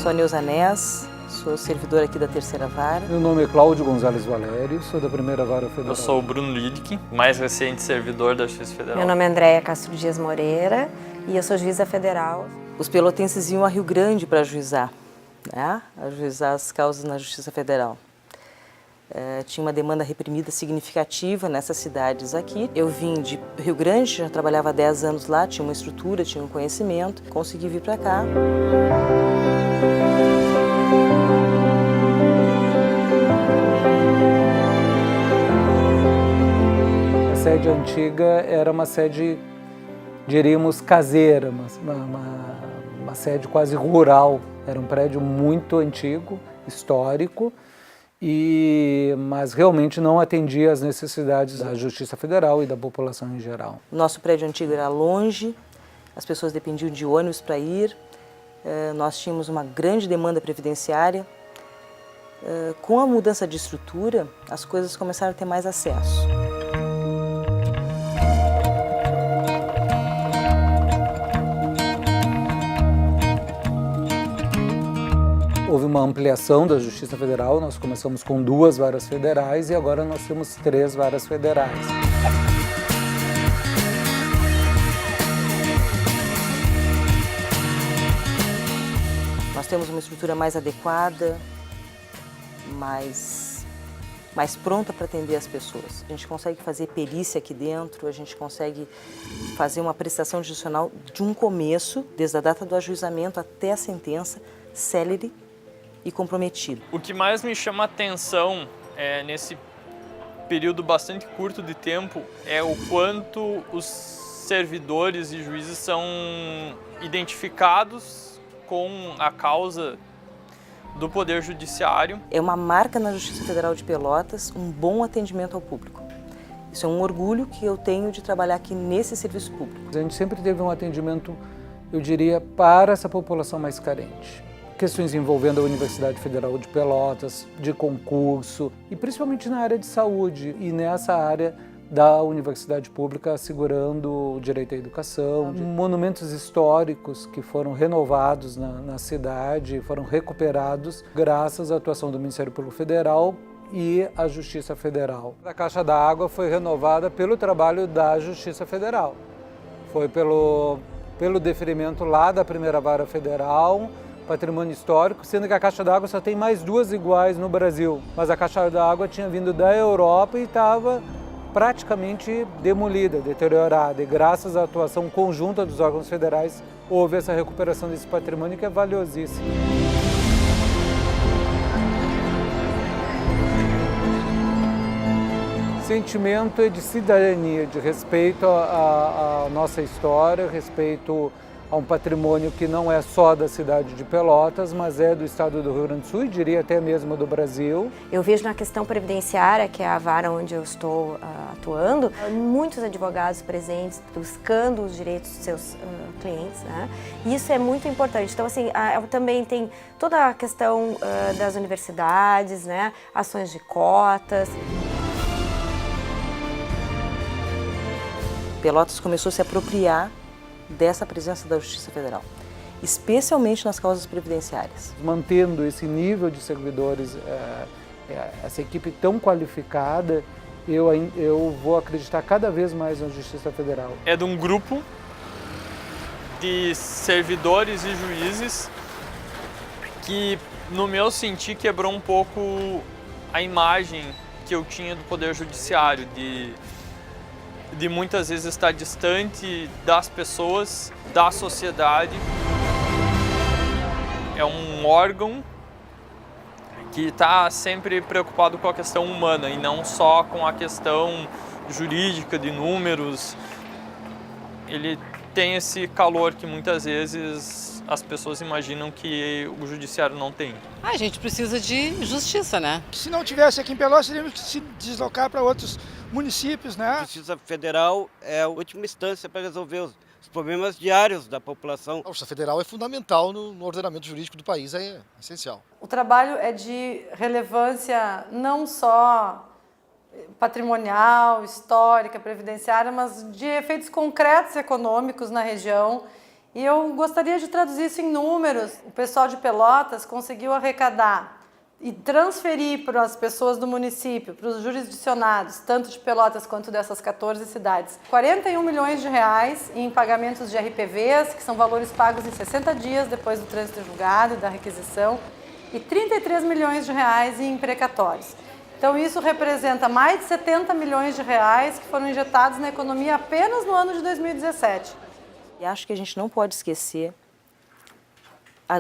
sou a Neuza Nés, sou servidora aqui da Terceira Vara. Meu nome é Cláudio Gonzalez Valério, sou da Primeira Vara Federal. Eu sou o Bruno Lidke, mais recente servidor da Justiça Federal. Meu nome é Andréia Castro Dias Moreira e eu sou juíza federal. Os pelotenses iam a Rio Grande para ajuizar, né? Ajuizar as causas na Justiça Federal. Tinha uma demanda reprimida significativa nessas cidades aqui. Eu vim de Rio Grande, já trabalhava há 10 anos lá, tinha uma estrutura, tinha um conhecimento, consegui vir para cá. A sede antiga era uma sede, diríamos, caseira, uma sede quase rural. Era um prédio muito antigo, histórico, mas realmente não atendia às necessidades da Justiça Federal e da população em geral. Nosso prédio antigo era longe, as pessoas dependiam de ônibus para ir, nós tínhamos uma grande demanda previdenciária. Com a mudança de estrutura, as coisas começaram a ter mais acesso. Houve uma ampliação da Justiça Federal, nós começamos com 2 varas federais e agora nós temos 3 varas federais. Nós temos uma estrutura mais adequada, mais pronta para atender as pessoas. A gente consegue fazer perícia aqui dentro, a gente consegue fazer uma prestação judicial de um começo, desde a data do ajuizamento até a sentença, célere e comprometido. O que mais me chama a atenção nesse período bastante curto de tempo é o quanto os servidores e juízes são identificados com a causa do Poder Judiciário. É uma marca na Justiça Federal de Pelotas, um bom atendimento ao público. Isso é um orgulho que eu tenho de trabalhar aqui nesse serviço público. A gente sempre teve um atendimento, eu diria, para essa população mais carente. Questões envolvendo a Universidade Federal de Pelotas, de concurso, e principalmente na área de saúde e nessa área da universidade pública, assegurando o direito à educação. Monumentos históricos que foram renovados na cidade, foram recuperados graças à atuação do Ministério Público Federal e a Justiça Federal. A Caixa d'Água foi renovada pelo trabalho da Justiça Federal. Foi pelo deferimento lá da Primeira Vara Federal, patrimônio histórico, sendo que a Caixa d'Água só tem mais 2 iguais no Brasil. Mas a Caixa d'Água tinha vindo da Europa e estava praticamente demolida, deteriorada. E graças à atuação conjunta dos órgãos federais, houve essa recuperação desse patrimônio que é valiosíssimo. Sentimento é de cidadania, de respeito à nossa história, respeito a um patrimônio que não é só da cidade de Pelotas, mas é do estado do Rio Grande do Sul e diria até mesmo do Brasil. Eu vejo na questão previdenciária, que é a vara onde eu estou atuando, muitos advogados presentes buscando os direitos dos seus clientes, né? E isso é muito importante. Então, assim, também tem toda a questão das universidades, né? Ações de cotas. Pelotas começou a se apropriar dessa presença da Justiça Federal, especialmente nas causas previdenciárias. Mantendo esse nível de servidores, essa equipe tão qualificada, eu vou acreditar cada vez mais na Justiça Federal. É de um grupo de servidores e juízes que, no meu sentir, quebrou um pouco a imagem que eu tinha do Poder Judiciário, de muitas vezes estar distante das pessoas, da sociedade. É um órgão que está sempre preocupado com a questão humana e não só com a questão jurídica, de números. Ele tem esse calor que muitas vezes as pessoas imaginam que o judiciário não tem. A gente precisa de justiça, né? Se não tivesse aqui em Pelotas, teríamos que se deslocar para outros municípios, né? A Justiça Federal é a última instância para resolver os problemas diários da população. A Justiça Federal é fundamental no ordenamento jurídico do país, é essencial. O trabalho é de relevância não só patrimonial, histórica, previdenciária, mas de efeitos concretos econômicos na região E eu gostaria de traduzir isso em números. O pessoal de Pelotas conseguiu arrecadar e transferir para as pessoas do município, para os jurisdicionados, tanto de Pelotas quanto dessas 14 cidades, 41 milhões de reais em pagamentos de RPVs, que são valores pagos em 60 dias depois do trânsito julgado e da requisição, e 33 milhões de reais em precatórios. Então isso representa mais de 70 milhões de reais que foram injetados na economia apenas no ano de 2017. E acho que a gente não pode esquecer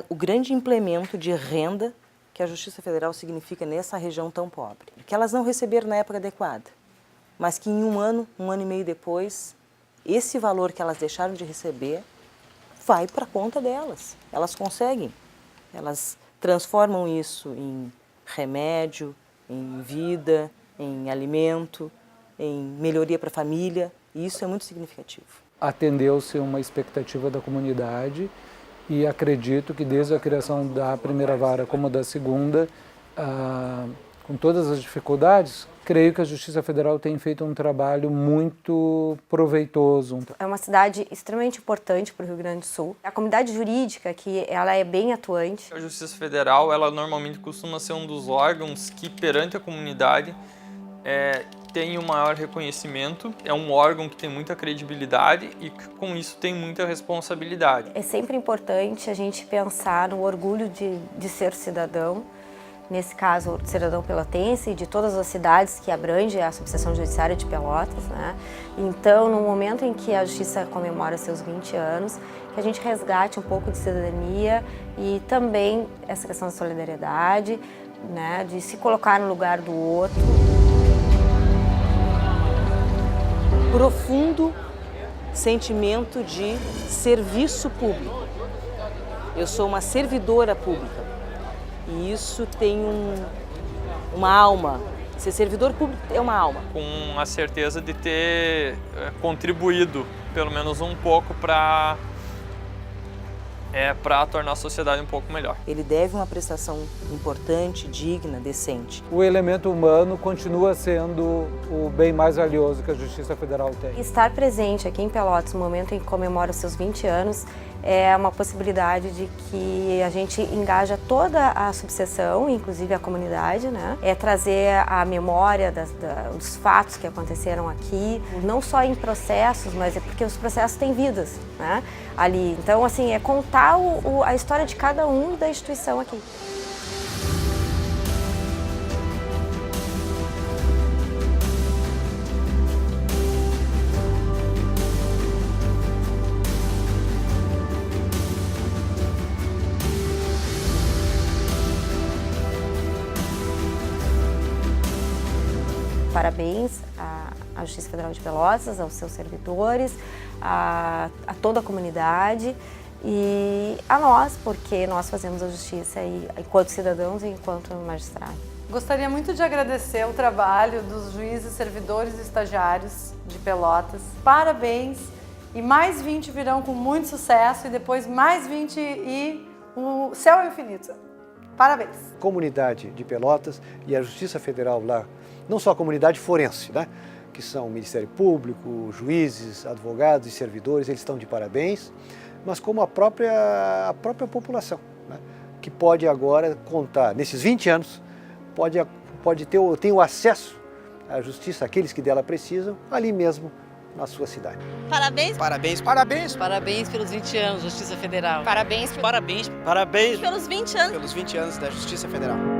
o grande implemento de renda que a Justiça Federal significa nessa região tão pobre. Que elas não receberam na época adequada, mas que em um ano e meio depois, esse valor que elas deixaram de receber vai para a conta delas. Elas conseguem, elas transformam isso em remédio, em vida, em alimento, em melhoria para a família, e isso é muito significativo. Atendeu-se uma expectativa da comunidade e acredito que desde a criação da primeira vara como da segunda, com todas as dificuldades, creio que a Justiça Federal tem feito um trabalho muito proveitoso. É uma cidade extremamente importante para o Rio Grande do Sul. A comunidade jurídica aqui, ela é bem atuante. A Justiça Federal, ela normalmente costuma ser um dos órgãos que perante a comunidade tem o maior reconhecimento, é um órgão que tem muita credibilidade e que, com isso, tem muita responsabilidade. É sempre importante a gente pensar no orgulho de ser cidadão, nesse caso, cidadão pelotense e de todas as cidades que abrange a subseção judiciária de Pelotas, né? Então, no momento em que a Justiça comemora seus 20 anos, que a gente resgate um pouco de cidadania e também essa questão da solidariedade, né? De se colocar no lugar do outro. Profundo sentimento de serviço público. Eu sou uma servidora pública e isso tem uma alma. Ser servidor público é uma alma. Com a certeza de ter contribuído, pelo menos um pouco, para tornar a sociedade um pouco melhor. Ele deve uma prestação importante, digna, decente. O elemento humano continua sendo o bem mais valioso que a Justiça Federal tem. Estar presente aqui em Pelotas no momento em que comemora os seus 20 anos é uma possibilidade de que a gente engaja toda a subseção, inclusive a comunidade, né? É trazer a memória dos fatos que aconteceram aqui, não só em processos, mas é porque os processos têm vidas, né? Ali. Então, assim, é contar a história de cada um da instituição aqui. Parabéns à Justiça Federal de Pelotas, aos seus servidores, a toda a comunidade e a nós, porque nós fazemos a justiça enquanto cidadãos e enquanto magistrados. Gostaria muito de agradecer o trabalho dos juízes, servidores e estagiários de Pelotas. Parabéns! E mais 20 virão com muito sucesso e depois mais 20 e o céu é infinito. Parabéns! Comunidade de Pelotas e a Justiça Federal lá, não só a comunidade forense, né? Que são o Ministério Público, juízes, advogados e servidores, eles estão de parabéns, mas como a própria população, né? Que pode agora contar, nesses 20 anos, tem o acesso à justiça, aqueles que dela precisam, ali mesmo na sua cidade. Parabéns. Parabéns, parabéns. Parabéns pelos 20 anos, Justiça Federal. Parabéns. Parabéns Pelos 20 anos. Pelos 20 anos da Justiça Federal.